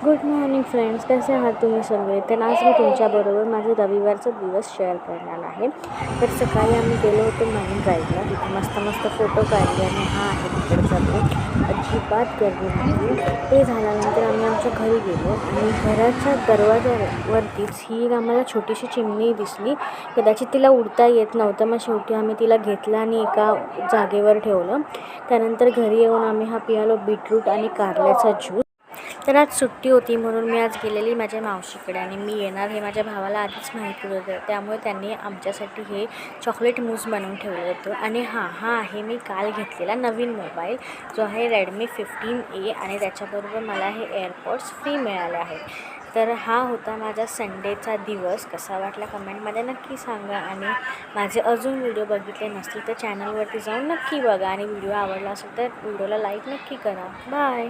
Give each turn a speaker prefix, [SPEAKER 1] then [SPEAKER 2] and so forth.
[SPEAKER 1] Good morning friends, कसे आहात तुम्ही सगळे? तर आज मी तुमच्याबरोबर माझा रविवारचा दिवस शेअर करणार आहे. तर सकाळी आम्ही गेलो होतो मरीन ड्राईव्हला. तिथे मस्त फोटो काढले आणि हा आहे तिकडचा तो. अजिबात गर्दी नाही. ते झाल्यानंतर आम्ही आमच्या घरी गेलो आणि घराच्या दरवाजावरतीच ही आम्हाला छोटीशी चिमणी दिसली. कदाचित तिला उडता येत नव्हतं, मग शेवटी आम्ही तिला घेतलं आणि एका जागेवर ठेवलं. त्यानंतर घरी येऊन आम्ही हा पियालो बीटरूट आणि कारल्याचा ज्यूस. तर आज सुट्टी होती म्हणून मी आज गेलेली माझ्या मावशीकडे आणि मी येणार हे माझ्या भावाला आधीच माहिती होतं. त्यामुळे त्यांनी आमच्यासाठी हे चॉकलेट मूस बनवून ठेवलं होतं. आणि हा आहे मी काल घेतलेला नवीन मोबाईल, जो आहे Redmi 15A आणि त्याच्याबरोबर मला हे एअरपॉड्स फ्री मिळाले आहेत. तर हा होता माझा संडेचा दिवस. कसा वाटला कमेंटमध्ये नक्की सांगा. आणि माझे अजून व्हिडिओ बघितले नसतील तर चॅनलवरती जाऊन नक्की बघा आणि व्हिडिओ आवडला असेल तर व्हिडिओला लाईक नक्की करा. बाय.